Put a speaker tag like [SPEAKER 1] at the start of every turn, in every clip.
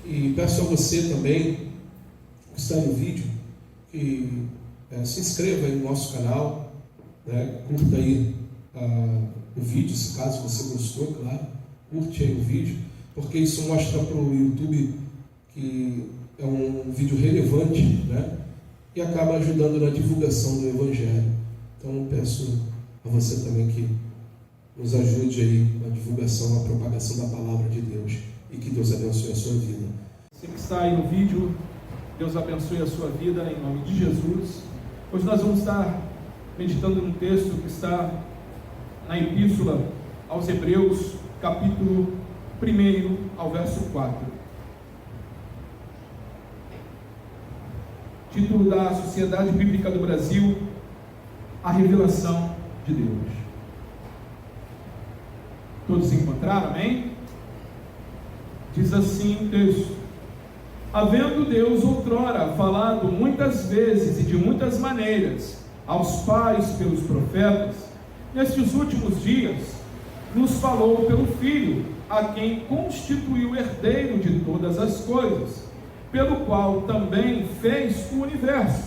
[SPEAKER 1] E peço a você também, que está no vídeo, que se inscreva aí no nosso canal, né? Curta aí o vídeo, se caso você gostou, claro, curte aí o vídeo, porque isso mostra para o YouTube que é um vídeo relevante, né? E acaba ajudando na divulgação do Evangelho. Então peço a você também que nos ajude aí na divulgação, na propagação da Palavra de Deus, e que Deus abençoe a sua vida.
[SPEAKER 2] Você que está aí no vídeo, Deus abençoe a sua vida em nome de Jesus. Hoje nós vamos estar meditando num texto que está na Epístola aos Hebreus, capítulo 1 ao verso 4. Título da Sociedade Bíblica do Brasil: A Revelação de Deus. Todos se encontraram, amém? Diz assim o texto: havendo Deus outrora falado muitas vezes e de muitas maneiras aos pais pelos profetas, nestes últimos dias nos falou pelo Filho, a quem constituiu herdeiro de todas as coisas, pelo qual também fez o universo.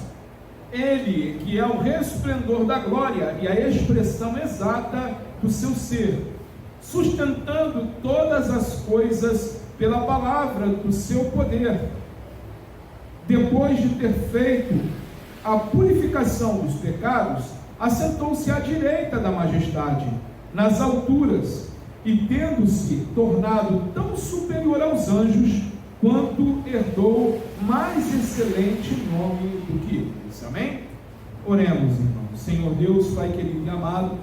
[SPEAKER 2] Ele, que é o resplendor da glória e a expressão exata do seu ser, sustentando todas as coisas pela palavra do seu poder, depois de ter feito a purificação dos pecados, assentou-se à direita da majestade, nas alturas, e tendo-se tornado tão superior aos anjos, quanto herdou mais excelente nome do que eles. Amém? Oremos, irmãos. Senhor Deus, Pai querido e amado,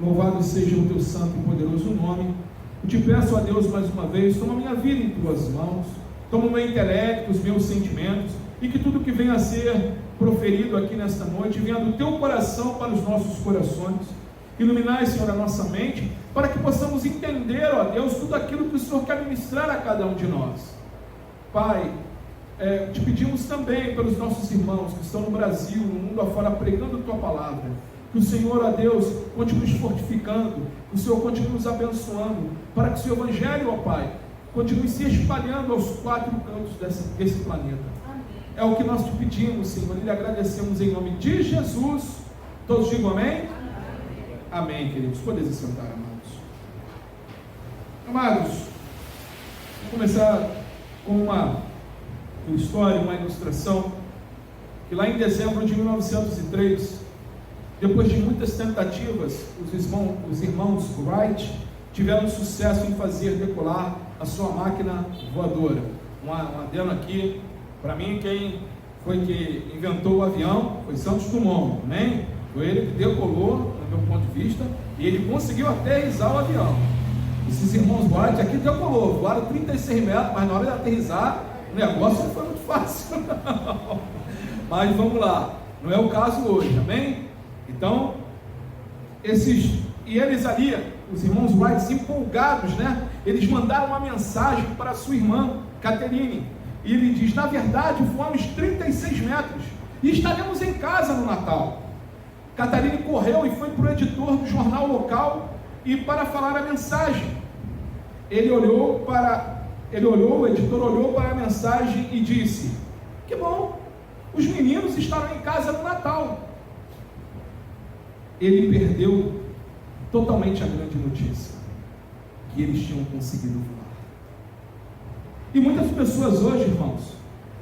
[SPEAKER 2] louvado seja o teu santo e poderoso nome. Eu te peço a Deus mais uma vez, toma minha vida em tuas mãos, toma o meu intelecto, os meus sentimentos, e que tudo que venha a ser proferido aqui nesta noite venha do teu coração para os nossos corações. Iluminai, Senhor, a nossa mente, para que possamos entender, ó Deus, tudo aquilo que o Senhor quer ministrar a cada um de nós. Pai, te pedimos também pelos nossos irmãos que estão no Brasil, no mundo afora, pregando a tua palavra, que o Senhor, ó Deus, continue nos fortificando, que o Senhor continue nos abençoando, para que o seu Evangelho, ó Pai, continue se espalhando aos quatro cantos desse planeta. Amém. É o que nós te pedimos, Senhor, e lhe agradecemos em nome de Jesus. Todos digam amém? Amém, queridos. Podem se sentar, amados. Amados, vou começar com uma história, uma ilustração, que lá em dezembro de 1903, depois de muitas tentativas, os irmãos Wright tiveram sucesso em fazer decolar a sua máquina voadora. Um adendo aqui, para mim, quem foi que inventou o avião foi Santos Dumont, amém? Foi ele que decolou, do meu ponto de vista, e ele conseguiu aterrissar o avião. Esses irmãos Wright aqui decolou, voaram 36 metros, mas na hora de aterrissar, o negócio não foi muito fácil, não. Mas vamos lá, não é o caso hoje, amém? Então, eles ali, os irmãos Wright, empolgados, né? Eles mandaram uma mensagem para a sua irmã, Catherine, e ele diz: na verdade, voamos 36 metros, e estaremos em casa no Natal. Catarina correu e foi para o editor do jornal local e para falar a mensagem. O editor olhou para a mensagem e disse: que bom, os meninos estarão em casa no Natal. Ele perdeu totalmente a grande notícia, que eles tinham conseguido voar. E muitas pessoas hoje, irmãos,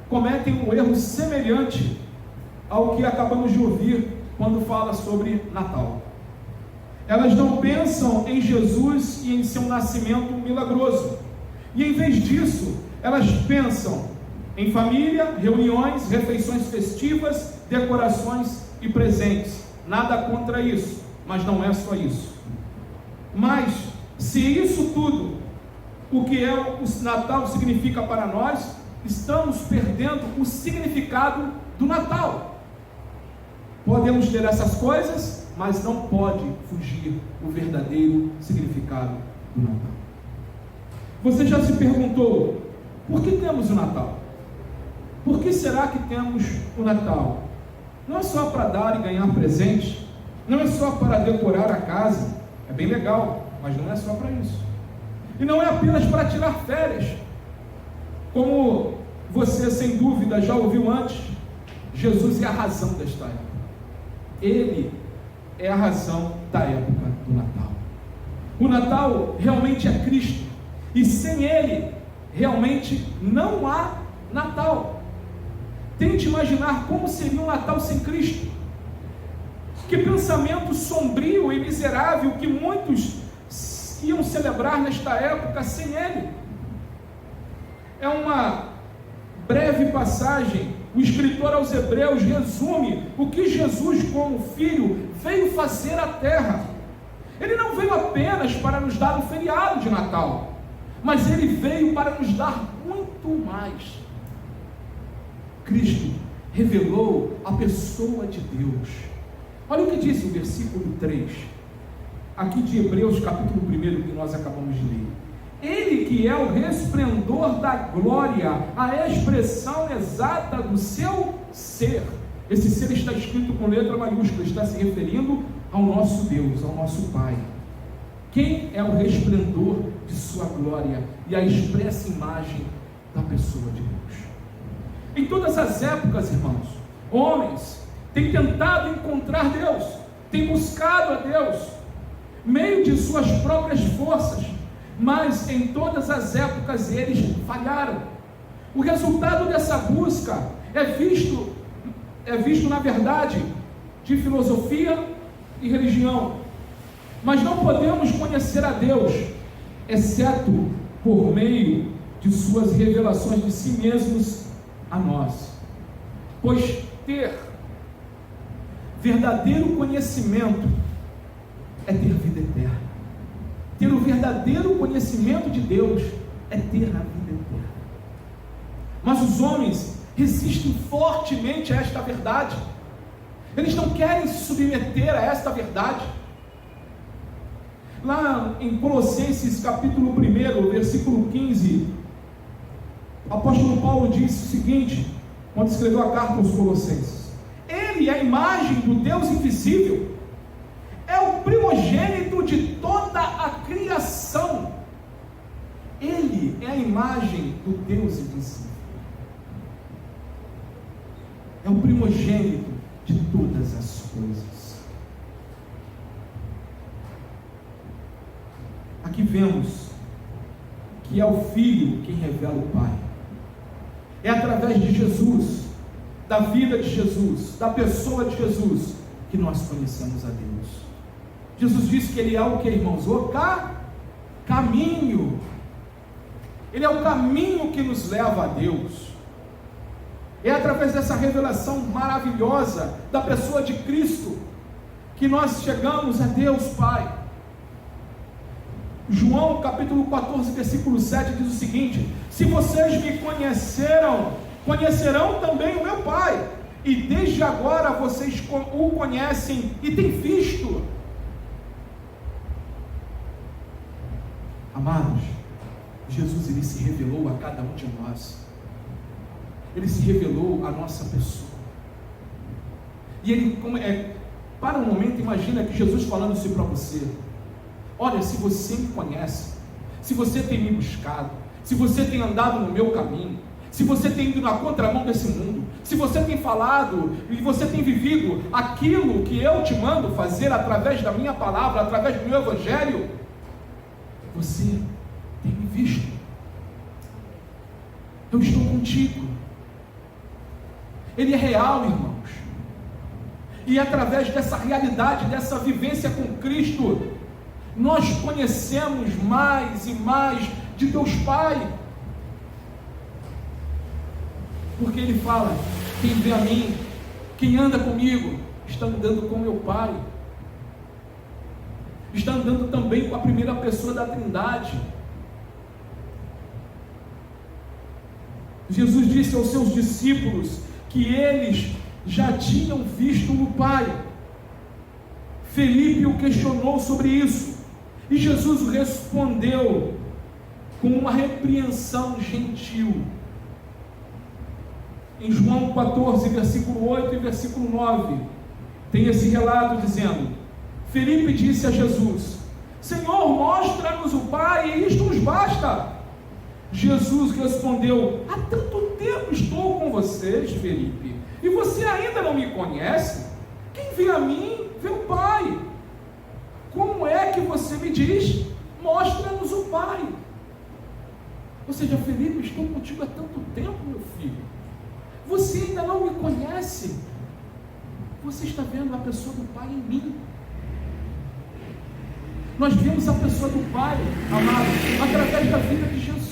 [SPEAKER 2] cometem um erro semelhante ao que acabamos de ouvir quando fala sobre Natal. Elas não pensam em Jesus e em seu nascimento milagroso, e em vez disso, elas pensam em família, reuniões, refeições festivas, decorações e presentes. Nada contra isso, mas não é só isso. Mas, se isso tudo, o que o Natal significa para nós, estamos perdendo o significado do Natal. Podemos ter essas coisas, mas não pode fugir o verdadeiro significado do Natal. Você já se perguntou, por que temos o Natal? Por que será que temos o Natal? Não é só para dar e ganhar presentes, não é só para decorar a casa, é bem legal, mas não é só para isso. E não é apenas para tirar férias, Como você sem dúvida já ouviu antes, Jesus é a razão desta época. Ele é a razão da época do Natal. O Natal realmente é Cristo, e sem Ele realmente não há Natal. Tente imaginar como seria um Natal sem Cristo. Que pensamento sombrio e miserável que muitos iam celebrar nesta época sem Ele. É uma breve passagem. O escritor aos Hebreus resume o que Jesus, como Filho, veio fazer à terra. Ele não veio apenas para nos dar um feriado de Natal, mas Ele veio para nos dar muito mais. Cristo revelou a pessoa de Deus. Olha o que diz o versículo 3, aqui de Hebreus capítulo 1, que nós acabamos de ler. Ele que é o resplendor da glória, a expressão exata do seu ser. Esse ser está escrito com letra maiúscula, está se referindo ao nosso Deus, ao nosso Pai. Quem é o resplendor de sua glória e a expressa imagem da pessoa de Deus? Em todas as épocas, irmãos, homens têm tentado encontrar Deus, têm buscado a Deus, meio de suas próprias forças, mas em todas as épocas eles falharam. O resultado dessa busca é visto na verdade de filosofia e religião, mas não podemos conhecer a Deus exceto por meio de suas revelações de si mesmos a nós, pois ter verdadeiro conhecimento é ter vida eterna. Ter o verdadeiro conhecimento de Deus é ter a vida eterna. Mas os homens resistem fortemente a esta verdade. Eles não querem se submeter a esta verdade. Lá em Colossenses capítulo 1, versículo 15, o apóstolo Paulo disse o seguinte, quando escreveu a carta aos Colossenses: Ele é a imagem do Deus invisível, é o primogênito de toda a criação. Ele é a imagem do Deus invisível, é o primogênito de todas as coisas. Aqui vemos que é o Filho quem revela o Pai. É através de Jesus, da vida de Jesus, da pessoa de Jesus, que nós conhecemos a Deus. Jesus disse que Ele é o que, irmãos? O caminho. Ele é o caminho que nos leva a Deus. É através dessa revelação maravilhosa da pessoa de Cristo que nós chegamos a Deus Pai. João capítulo 14, versículo 7 diz o seguinte: se vocês me conhecerão também o meu Pai, e desde agora vocês o conhecem e têm visto. Amados, Jesus, Ele se revelou a cada um de nós. Ele se revelou a nossa pessoa. E Ele, para um momento, imagina que Jesus falando assim para você: olha, se você me conhece, se você tem me buscado, se você tem andado no meu caminho, se você tem ido na contramão desse mundo, se você tem falado e você tem vivido aquilo que eu te mando fazer através da minha palavra, através do meu evangelho, você tem me visto. Eu estou contigo. Ele é real, irmãos. E através dessa realidade, dessa vivência com Cristo, nós conhecemos mais e mais de Deus Pai. Porque Ele fala: quem vê a mim, quem anda comigo, está andando com meu Pai. Está andando também com a primeira pessoa da Trindade. Jesus disse aos seus discípulos que eles já tinham visto o Pai. Felipe o questionou sobre isso, e Jesus respondeu com uma repreensão gentil. Em João 14, versículo 8 e versículo 9, tem esse relato dizendo: Felipe disse a Jesus: Senhor, mostra-nos o Pai, e isto nos basta. Jesus respondeu: há tanto tempo estou com vocês, Felipe, e você ainda não me conhece? Quem vê a mim, vê o Pai. Como é que você me diz: mostra-nos o Pai? Ou seja, Felipe, estou contigo há tanto tempo, meu filho, você ainda não me conhece, você está vendo a pessoa do Pai em mim. Nós vemos a pessoa do Pai, amado, através da vida de Jesus.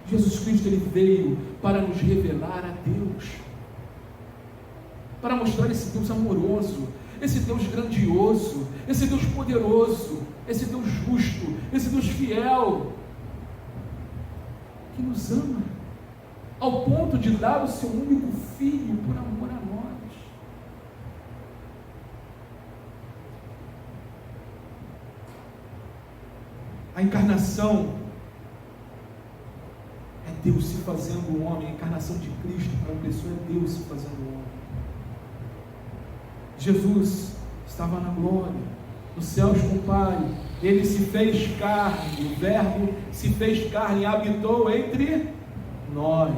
[SPEAKER 2] Jesus Cristo, Ele veio para nos revelar a Deus, para mostrar esse Deus amoroso, esse Deus grandioso, esse Deus poderoso, esse Deus justo, esse Deus fiel, que nos ama, ao ponto de dar o seu único Filho por amor a nós. A encarnação é Deus se fazendo homem. A encarnação de Cristo para uma pessoa é Deus se fazendo homem. Jesus estava na glória, nos céus com o Pai. Ele se fez carne, o Verbo se fez carne e habitou entre nós.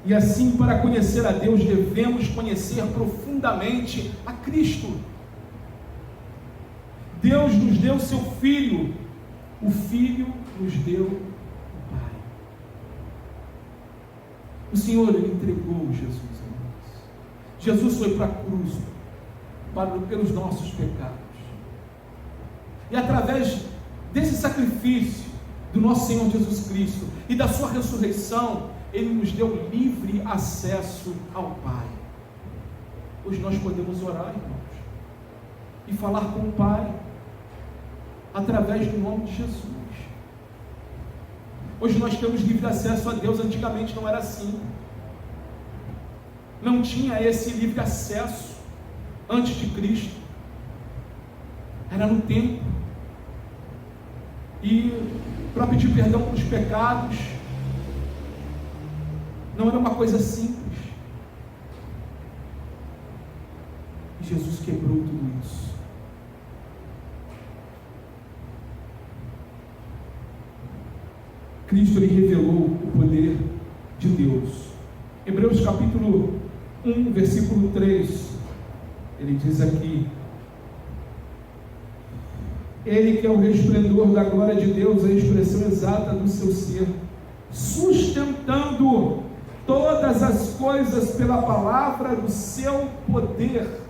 [SPEAKER 2] E assim, para conhecer a Deus, devemos conhecer profundamente a Cristo. Deus nos deu seu Filho, o Filho nos deu o Pai. O Senhor, Ele entregou Jesus a nós. Jesus foi para a cruz, pelos nossos pecados. E através desse sacrifício do nosso Senhor Jesus Cristo e da sua ressurreição, Ele nos deu livre acesso ao Pai. Hoje nós podemos orar, irmãos, e falar com o Pai através do nome de Jesus. Hoje nós temos livre acesso a Deus. Antigamente não era assim. Não tinha esse livre acesso antes de Cristo. Era no templo. E para pedir perdão pelos pecados não era uma coisa simples. E Jesus quebrou tudo isso. Cristo, Ele revelou o poder de Deus. Hebreus capítulo 1, versículo 3, ele diz aqui: Ele que é o resplendor da glória de Deus, a expressão exata do seu ser, sustentando todas as coisas pela palavra do seu poder.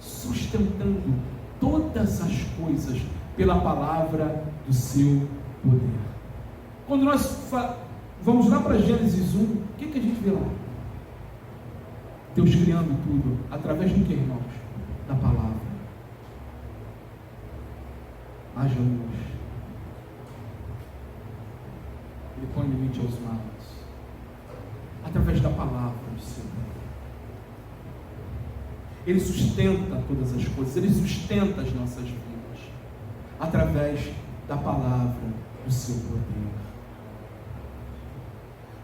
[SPEAKER 2] Sustentando todas as coisas pela palavra do seu poder. Quando nós vamos lá para Gênesis 1, o que a gente vê lá? Deus criando tudo, através do que, irmãos? Da palavra. Haja luz. Ele põe limite aos mares. Através da palavra do Senhor. Ele sustenta todas as coisas. Ele sustenta as nossas vidas. Através da palavra do seu poder.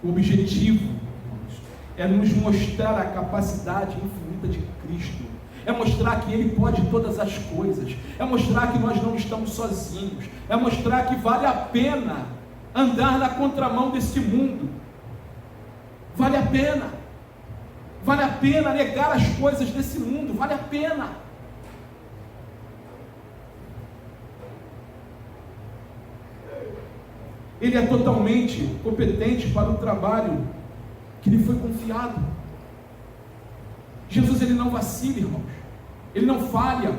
[SPEAKER 2] O objetivo, irmãos, é nos mostrar a capacidade infinita de Cristo. É mostrar que Ele pode todas as coisas. É mostrar que nós não estamos sozinhos. É mostrar que vale a pena andar na contramão desse mundo. Vale a pena. Vale a pena negar as coisas desse mundo. Vale a pena. Ele é totalmente competente para o trabalho que lhe foi confiado. Jesus, Ele não vacila, irmãos. Ele não falha.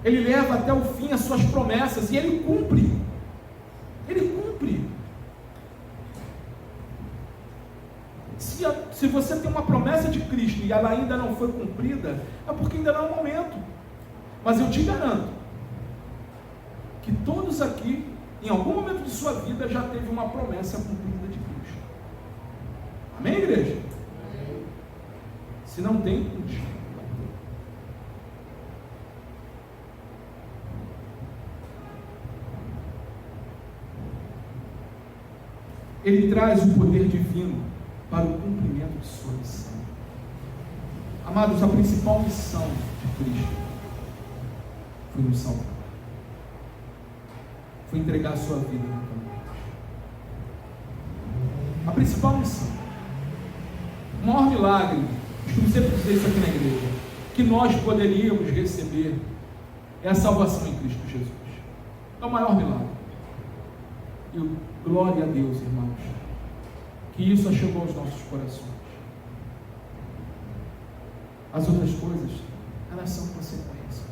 [SPEAKER 2] Ele leva até o fim as suas promessas e Ele cumpre. Ele cumpre. Se você tem uma promessa de Cristo e ela ainda não foi cumprida, é porque ainda não é o momento. Mas eu te garanto que todos aqui, em algum momento de sua vida, já teve uma promessa cumprida de Cristo. Amém, igreja? Amém. Se não tem, puxa. Ele traz o poder divino para o cumprimento de sua missão. Amados, a principal missão de Cristo foi nos salvar. Foi entregar a sua vida na cruz. A principal missão, o maior milagre, costumo sempre dizer isso aqui na igreja, que nós poderíamos receber é a salvação em Cristo Jesus. É o maior milagre. E glória a Deus, irmãos, que isso chegou aos nossos corações. As outras coisas, elas são consequências.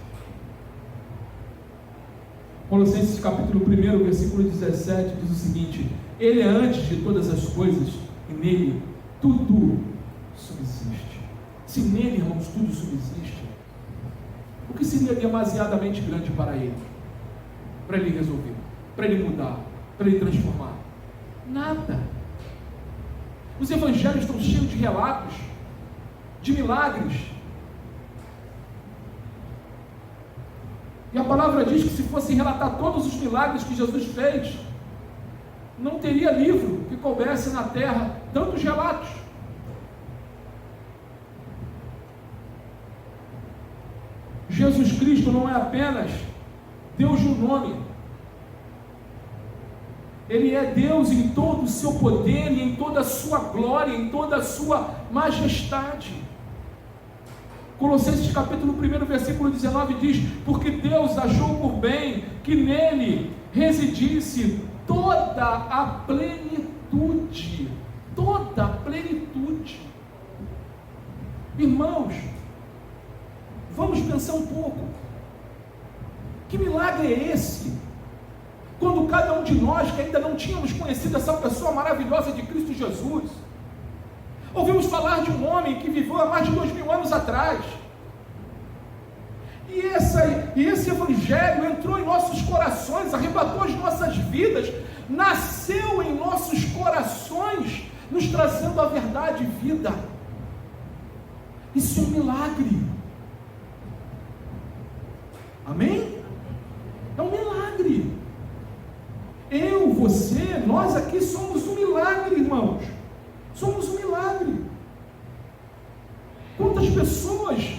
[SPEAKER 2] Colossenses capítulo 1, versículo 17, diz o seguinte: Ele é antes de todas as coisas, e nele tudo subsiste. Se nele, irmãos, tudo subsiste, o que seria demasiadamente grande para ele? Para ele resolver, para ele mudar, para ele transformar? Nada. Os evangelhos estão cheios de relatos, de milagres. E a palavra diz que se fosse relatar todos os milagres que Jesus fez, não teria livro que coubesse na terra tantos relatos. Jesus Cristo não é apenas Deus no nome. Ele é Deus em todo o seu poder e em toda a sua glória, em toda a sua majestade. Colossenses capítulo 1, versículo 19 diz: Porque Deus achou por bem que nele residisse toda a plenitude. Toda a plenitude. Irmãos, vamos pensar um pouco. Que milagre é esse? Quando cada um de nós, que ainda não tínhamos conhecido essa pessoa maravilhosa de Cristo Jesus, ouvimos falar de um homem que viveu há mais de 2000 anos atrás, e esse evangelho entrou em nossos corações, arrebatou as nossas vidas, nasceu em nossos corações, nos trazendo a verdade e vida. Isso é um milagre. Amém? É um milagre. Eu, você, nós aqui somos um milagre, irmãos. Somos um milagre. Quantas pessoas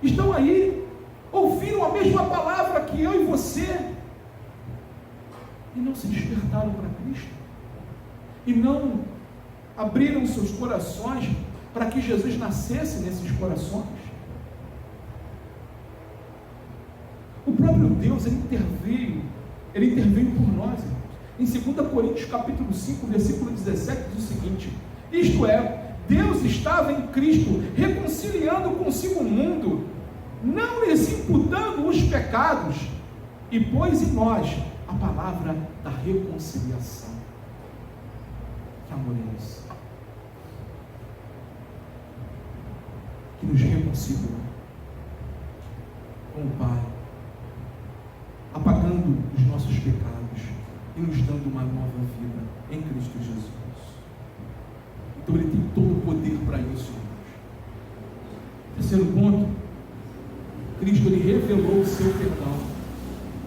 [SPEAKER 2] estão aí, ouviram a mesma palavra que eu e você, e não se despertaram para Cristo, e não abriram seus corações para que Jesus nascesse nesses corações? O próprio Deus, Ele interveio por nós, irmãos. Em 2 Coríntios capítulo 5, versículo 17, diz o seguinte: isto é, Deus estava em Cristo, reconciliando consigo o mundo, não lhes imputando os pecados, e pôs em nós a palavra da reconciliação. Que amor é esse? Que nos reconciliou com o Pai, apagando os nossos pecados e nos dando uma nova vida em Cristo Jesus. Então Ele tem todo o poder para isso, irmãos. Terceiro ponto, Cristo, Ele revelou o seu perdão.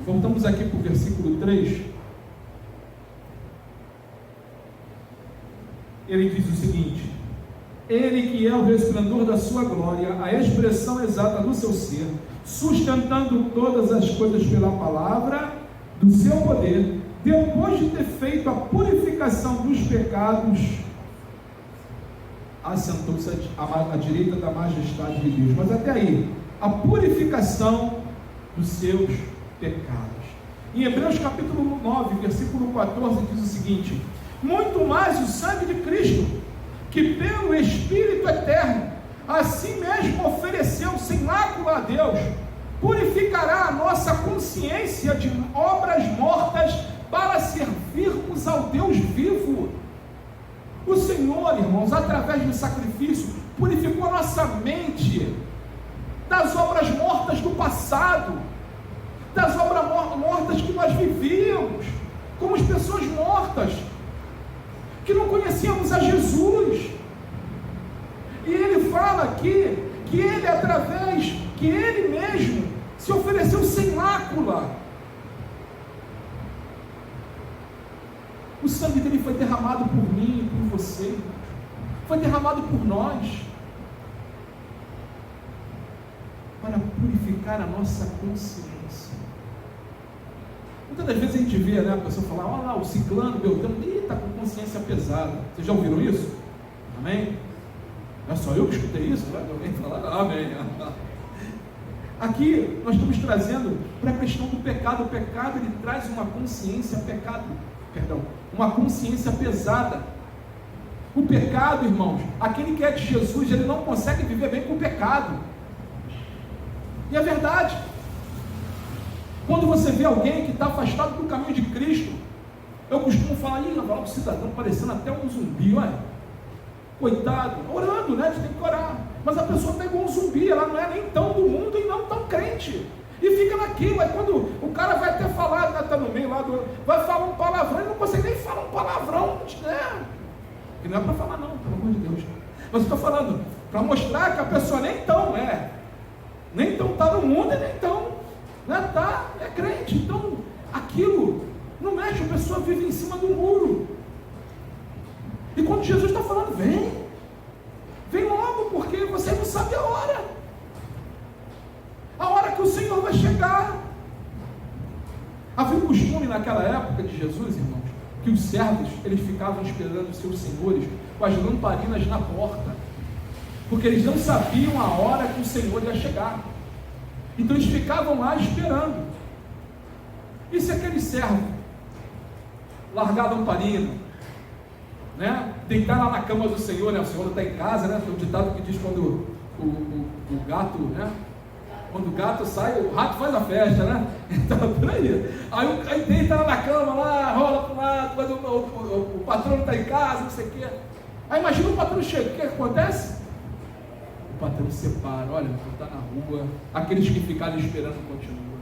[SPEAKER 2] Voltamos aqui para o versículo 3. Ele diz o seguinte: Ele que é o resplendor da sua glória, a expressão exata do seu ser, sustentando todas as coisas pela palavra do seu poder, depois de ter feito a purificação dos pecados, assentou-se à direita da majestade de Deus. Mas até aí, a purificação dos seus pecados. Em Hebreus capítulo 9, versículo 14, diz o seguinte: muito mais o sangue de Cristo, que pelo Espírito eterno, assim mesmo ofereceu sem mácula a Deus, purificará a nossa consciência de obras mortas, para servirmos ao Deus vivo. O Senhor, irmãos, através do sacrifício, purificou a nossa mente das obras mortas do passado, das obras mortas que nós vivíamos, como as pessoas mortas, que não conhecíamos a Jesus. E Ele fala aqui, que Ele mesmo se ofereceu sem mácula. O sangue dele foi derramado por mim e por você, foi derramado por nós, para purificar a nossa consciência. Muitas das vezes a gente vê, né, a pessoa falar, olha lá, o ciclano, beltrano, está com consciência pesada. Vocês já ouviram isso? Amém? Não é só eu que escutei isso? Vai alguém falar, amém. Aqui nós estamos trazendo para a questão do pecado. O pecado, ele traz uma consciência uma consciência pesada. O pecado, irmãos, aquele que é de Jesus, ele não consegue viver bem com o pecado. E é verdade. Quando você vê alguém que está afastado do caminho de Cristo, eu costumo falar, olha o cidadão parecendo até um zumbi, olha, coitado, orando, né? A gente tem que orar, mas a pessoa está igual um zumbi, ela não é nem tão do mundo e não tão crente, e fica naquilo. Aí quando o cara vai até falar, está no meio lá, vai falar um palavrão, ele não consegue nem falar um palavrão, né? Que não é para falar não, pelo amor de Deus, mas eu estou falando, para mostrar que a pessoa nem tão está no mundo e nem tão é crente. Então aquilo não mexe, a pessoa vive em cima do muro. E quando Jesus está falando, vem logo, porque você não sabe a hora que o Senhor vai chegar. Havia um costume naquela época de Jesus, irmãos, que os servos, eles ficavam esperando os seus senhores com as lamparinas na porta, porque eles não sabiam a hora que o Senhor ia chegar. Então eles ficavam lá esperando. E se aquele servo largar a lamparina, né, deitar lá na cama do Senhor, né, o Senhor está em casa, né, tem um ditado que diz quando o gato, né, quando o gato sai, o rato faz a festa, né? Então, por aí deita lá na cama, lá, rola para um lado, quando o patrão está em casa, não sei o quê. Aí imagina o patrão chega, o que acontece? O patrão separa, olha, está na rua, aqueles que ficaram esperando continuam.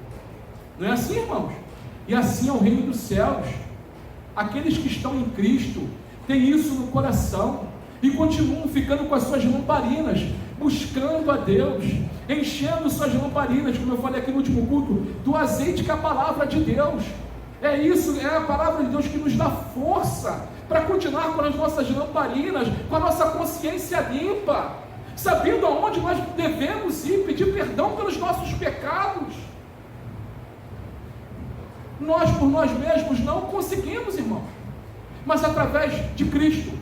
[SPEAKER 2] Não é assim, irmãos? E assim é o reino dos céus. Aqueles que estão em Cristo têm isso no coração e continuam ficando com as suas lamparinas, buscando a Deus, enchendo suas lamparinas, como eu falei aqui no último culto, do azeite que é a palavra de Deus. É isso, é a palavra de Deus que nos dá força para continuar com as nossas lamparinas, com a nossa consciência limpa, sabendo aonde nós devemos ir, pedir perdão pelos nossos pecados. Nós por nós mesmos não conseguimos, irmão, mas através de Cristo,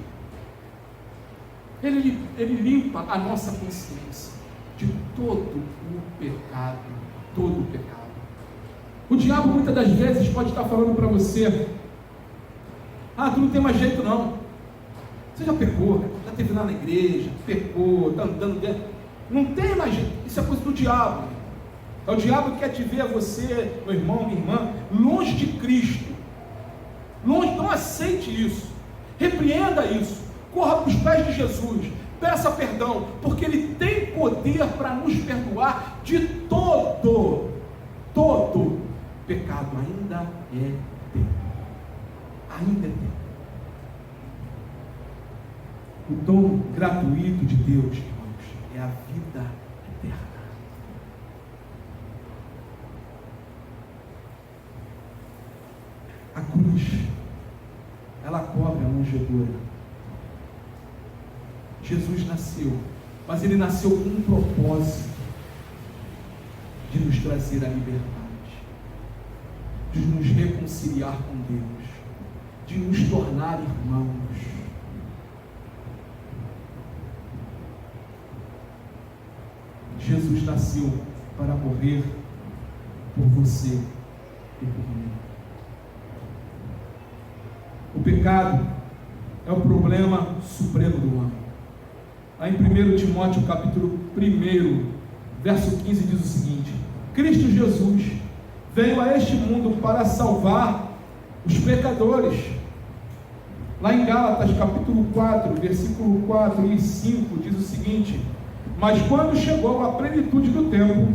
[SPEAKER 2] Ele limpa a nossa consciência de todo o pecado, O diabo muitas das vezes pode estar falando para você, tu não tem mais jeito não, você já pecou, já teve lá na igreja, pecou, está andando dentro, não tem mais jeito. Isso é coisa do diabo. É o diabo que quer te ver, você, meu irmão, minha irmã, longe de Cristo, longe. Não aceite isso, repreenda isso, corra para os pés de Jesus, peça perdão, porque Ele tem poder para nos perdoar de todo pecado. Ainda é tempo. O dom gratuito de Deus, irmãos, é a vida eterna. A cruz, ela cobre a manjedoura. Jesus nasceu, mas Ele nasceu com um propósito de nos trazer a liberdade, de nos reconciliar com Deus, de nos tornar irmãos. Jesus nasceu para morrer por você e por mim. O pecado é o problema supremo do homem. Lá em 1 Timóteo capítulo 1, verso 15 diz o seguinte: Cristo Jesus veio a este mundo para salvar os pecadores. Lá em Gálatas capítulo 4, versículo 4 e 5 diz o seguinte: mas quando chegou a plenitude do tempo,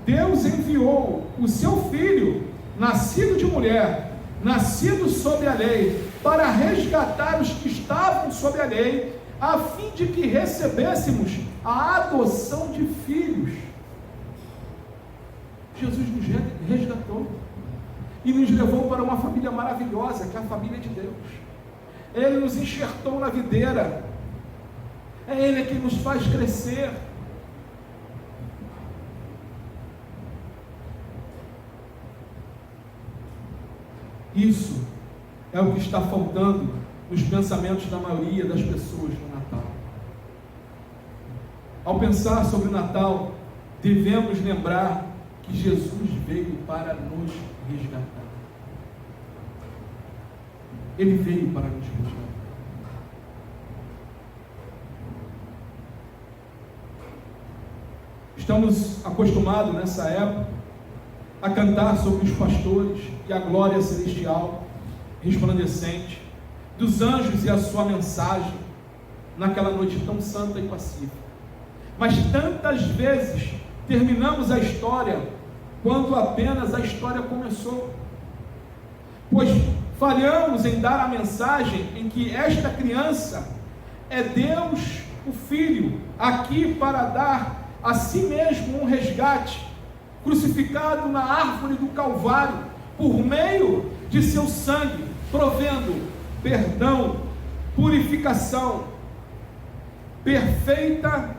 [SPEAKER 2] Deus enviou o seu Filho, nascido de mulher, nascido sob a lei, para resgatar os que estavam sob a lei, a fim de que recebêssemos a adoção de filhos. Jesus nos resgatou. e nos levou para uma família maravilhosa, que é a família de Deus. Ele nos enxertou na videira, é Ele que nos faz crescer. Isso é o que está faltando nos pensamentos da maioria das pessoas no Natal. Ao pensar sobre o Natal, devemos lembrar que Jesus veio para nos resgatar. Ele veio para nos resgatar. Estamos acostumados nessa época a cantar sobre os pastores e a glória celestial resplandecente, dos anjos e a sua mensagem, naquela noite tão santa e pacífica. Mas tantas vezes terminamos a história quando apenas a história começou, pois falhamos em dar a mensagem em que esta criança é Deus, o Filho, aqui para dar a si mesmo um resgate, crucificado na árvore do Calvário, por meio de seu sangue, provendo perdão, purificação, perfeita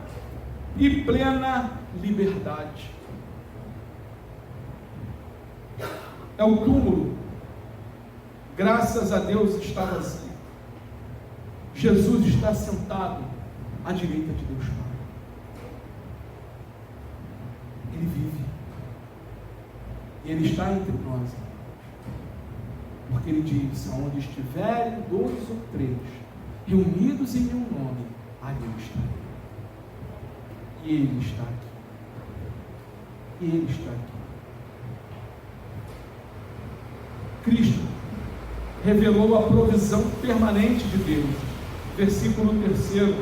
[SPEAKER 2] e plena liberdade. É o túmulo, graças a Deus, está vazio. Jesus está sentado à direita de Deus Pai. Ele vive. E Ele está entre nós. Porque Ele diz: aonde estiverem 2 ou 3 reunidos em meu nome, ali eu estarei. E Ele está aqui. E Ele está aqui. Cristo revelou a provisão permanente de Deus. Versículo 3,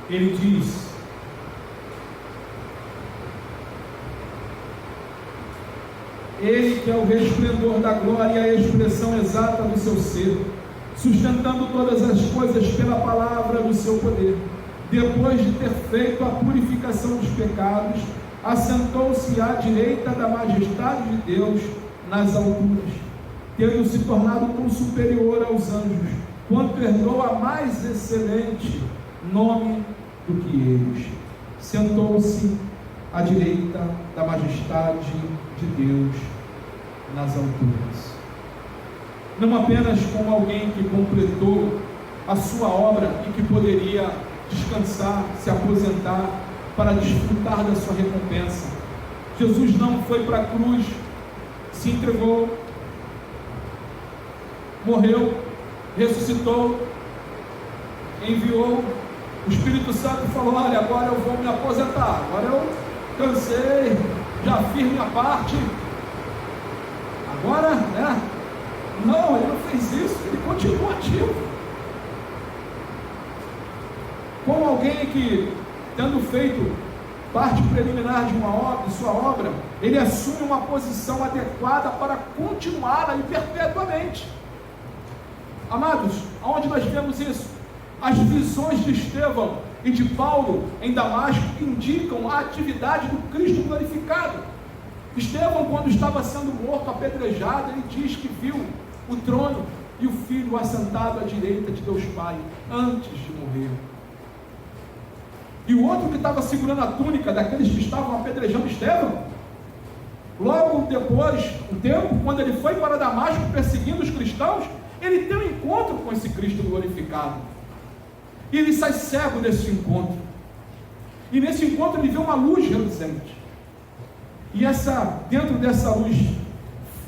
[SPEAKER 2] Ele diz: Ele que é o resplendor da glória e a expressão exata do seu ser, sustentando todas as coisas pela palavra do seu poder, depois de ter feito a purificação dos pecados, assentou-se à direita da majestade de Deus nas alturas, tendo se tornado tão superior aos anjos, quanto herdou a mais excelente nome do que eles. Sentou-se à direita da majestade de Deus nas alturas. Não apenas como alguém que completou a sua obra e que poderia descansar, se aposentar para desfrutar da sua recompensa. Jesus não foi para a cruz, se entregou, morreu, ressuscitou, enviou. O Espírito Santo falou: olha, agora eu vou me aposentar, agora eu cansei, já fiz minha parte, agora, né? Não, ele não fez isso, ele continua ativo. Como alguém que, tendo feito parte preliminar de uma obra, de sua obra, ele assume uma posição adequada para continuá-la e perpetuamente. Amados, aonde nós vemos isso? As visões de Estevão e de Paulo em Damasco indicam a atividade do Cristo glorificado. Estevão, quando estava sendo morto, apedrejado, ele diz que viu o trono e o Filho assentado à direita de Deus Pai, antes de morrer. E o outro que estava segurando a túnica daqueles que estavam apedrejando Estevão, logo depois, um tempo, quando ele foi para Damasco perseguindo os cristãos, ele tem um encontro com esse Cristo glorificado. E ele sai cego desse encontro. E nesse encontro ele vê uma luz reluzente. E dentro dessa luz,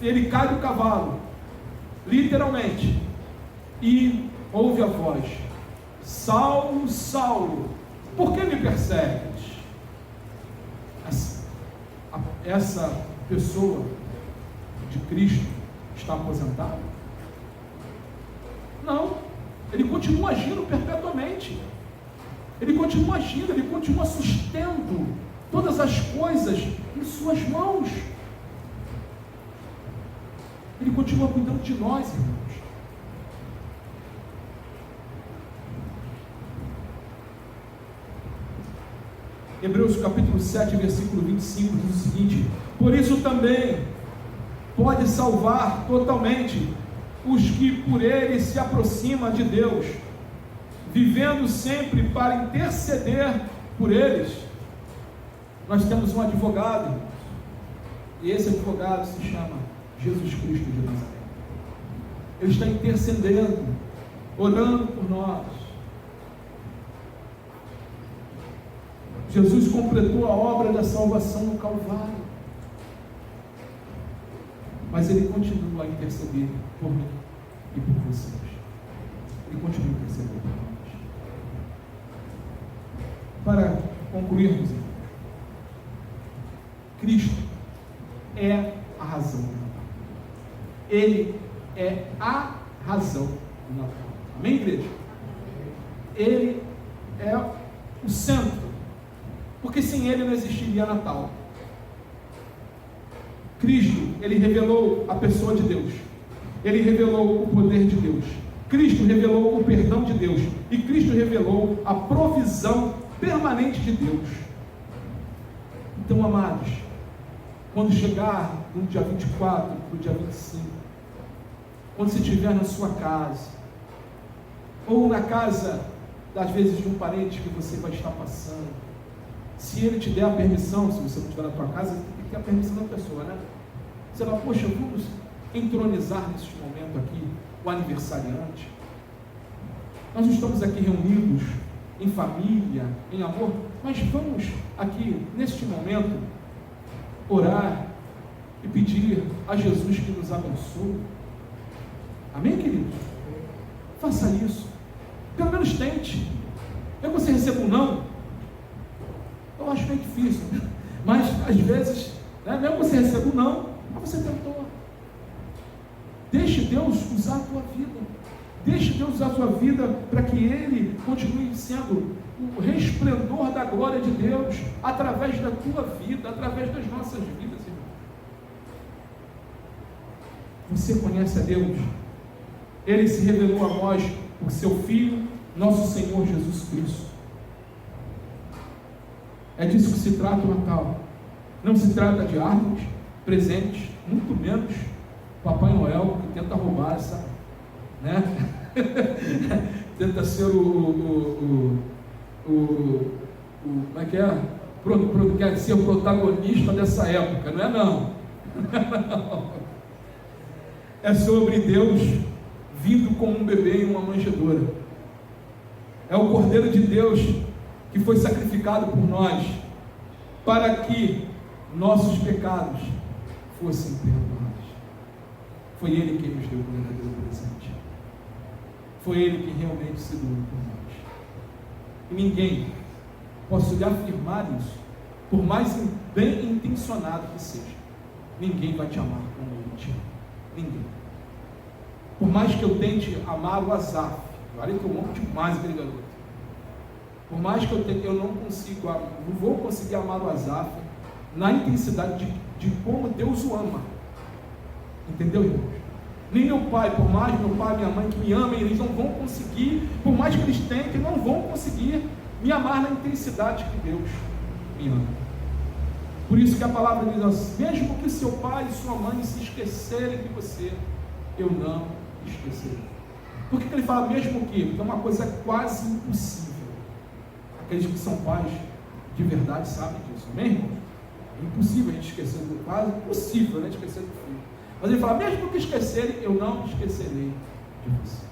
[SPEAKER 2] ele cai do cavalo, literalmente, e ouve a voz: Saulo, Saulo, por que me persegues? Essa pessoa de Cristo está aposentada? Não, ele continua agindo perpetuamente, ele continua agindo, ele continua sustendo todas as coisas em suas mãos, ele continua cuidando de nós, irmãos. Hebreus capítulo 7, versículo 25 diz o seguinte: por isso também, pode salvar totalmente os que por Ele se aproximam de Deus, vivendo sempre para interceder por eles. Nós temos um advogado, e esse advogado se chama Jesus Cristo de Nazaré. Ele está intercedendo, orando por nós. Jesus completou a obra da salvação no Calvário, mas Ele continua a interceder por mim e por vocês. Ele continua a interceder por nós. Para concluirmos, Cristo é a razão do Natal. Ele é a razão do Natal. Amém, igreja? Ele é o centro, porque sem Ele não existiria Natal. Cristo, Ele revelou a pessoa de Deus, Ele revelou o poder de Deus, Cristo revelou o perdão de Deus, e Cristo revelou a provisão permanente de Deus. Então, amados, quando chegar no dia 24, no dia 25, quando você estiver na sua casa, ou na casa, às vezes, de um parente que você vai estar passando, se ele te der a permissão, se você não estiver na tua casa, tem que ter a permissão da pessoa, né? Você fala, poxa, vamos entronizar neste momento aqui o aniversariante. Nós estamos aqui reunidos em família, em amor, mas vamos aqui, neste momento, orar e pedir a Jesus que nos abençoe. Amém, queridos? Faça isso. Pelo menos tente. É que você receba um não. Eu acho meio difícil, mas às vezes, né, mesmo que você receba um não, mas você tentou. Deixe Deus usar a tua vida. Deixe Deus usar a tua vida para que Ele continue sendo o resplendor da glória de Deus através da tua vida, através das nossas vidas, irmão. Você conhece a Deus? Ele se revelou a nós por seu Filho, nosso Senhor Jesus Cristo. É disso que se trata o Natal. Não se trata de árvores, presentes, muito menos Papai Noel, que tenta roubar essa, né? Tenta ser como é que é? Quer ser o protagonista dessa época, não é não? É sobre Deus vindo como um bebê em uma manjedoura. É o Cordeiro de Deus que foi sacrificado por nós, para que nossos pecados fossem perdoados. Foi Ele quem nos deu o verdadeiro presente. Foi Ele que realmente se doou por nós. E ninguém, posso lhe afirmar isso, por mais bem intencionado que seja, ninguém vai te amar como Ele te ama. Ninguém. Por mais que eu tente amar o Asaf, olha que eu amo demais aquele garoto. Por mais que eu não vou conseguir amar o Asaf na intensidade de como Deus o ama. Entendeu, irmãos? Nem meu pai, por mais meu pai e minha mãe que me amem, eles não vão conseguir, por mais que eles tentem, não vão conseguir me amar na intensidade que Deus me ama. Por isso que a palavra diz assim: mesmo que seu pai e sua mãe se esquecerem de você, eu não esquecerei. Por que ele fala mesmo que? Porque é uma coisa quase impossível. Aqueles que são pais de verdade sabem disso, amém, irmão? É impossível a gente esquecer do quase impossível, né, esquecer do filho. Mas ele fala, mesmo que esquecerem, eu não esquecerei de vocês.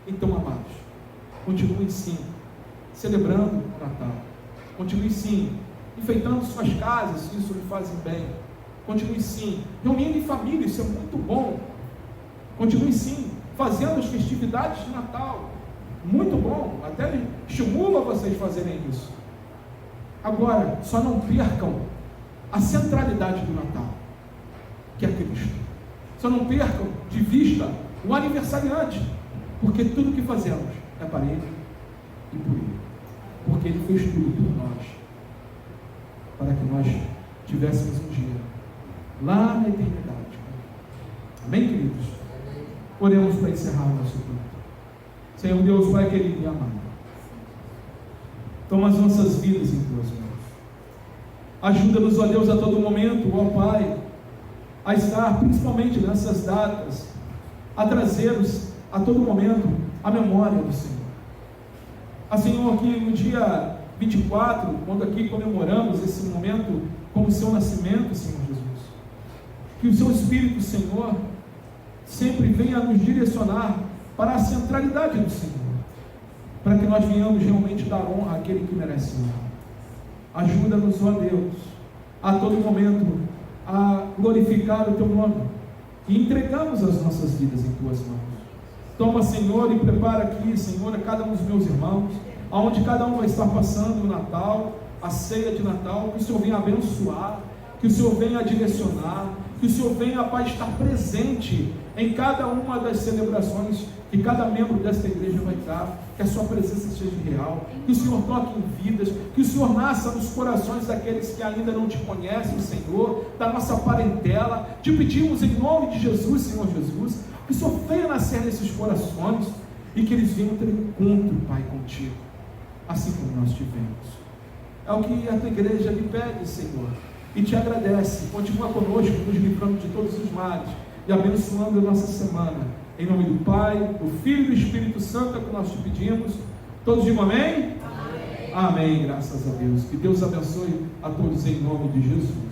[SPEAKER 2] Então, amados, continue sim celebrando o Natal. Continue sim enfeitando suas casas, se isso lhe faz bem. Continue sim reunindo em família, isso é muito bom. Continue sim fazendo as festividades de Natal, muito bom, até estimula vocês a fazerem isso. Agora, só não percam a centralidade do Natal, que é Cristo. Só não percam de vista o aniversariante, porque tudo que fazemos é para Ele e por Ele, porque Ele fez tudo por nós, para que nós tivéssemos um dia lá na eternidade. Amém, queridos? Oremos para encerrar o nosso culto. Senhor Deus, Pai querido e amado, toma as nossas vidas em tuas mãos. Ajuda-nos, ó Deus, a todo momento, ó Pai, a estar, principalmente nessas datas, a trazer-nos a todo momento a memória do Senhor. Senhor, que no dia 24, quando aqui comemoramos esse momento como o seu nascimento, Senhor Jesus, que o seu Espírito, Senhor, sempre venha nos direcionar para a centralidade do Senhor, para que nós venhamos realmente dar honra àquele que merece honra. Ajuda-nos, ó Deus, a todo momento a glorificar o teu nome, e entregamos as nossas vidas em tuas mãos. Toma, Senhor, e prepara aqui, Senhor, a cada um dos meus irmãos, aonde cada um vai estar passando o Natal, a ceia de Natal, que o Senhor venha abençoar, que o Senhor venha direcionar, que o Senhor venha, Pai, estar presente em cada uma das celebrações que cada membro desta igreja vai estar, que a sua presença seja real, que o Senhor toque em vidas, que o Senhor nasça nos corações daqueles que ainda não te conhecem, Senhor, da nossa parentela. Te pedimos em nome de Jesus, Senhor Jesus, que o Senhor venha nascer nesses corações e que eles venham ter encontro, Pai, contigo, assim como nós tivemos. É o que a tua igreja lhe pede, Senhor, e te agradece. Continua conosco, nos livrando de todos os males e abençoando a nossa semana. Em nome do Pai, do Filho e do Espírito Santo é o que nós te pedimos. Todos digam amém? Amém. Amém, graças a Deus. Que Deus abençoe a todos em nome de Jesus.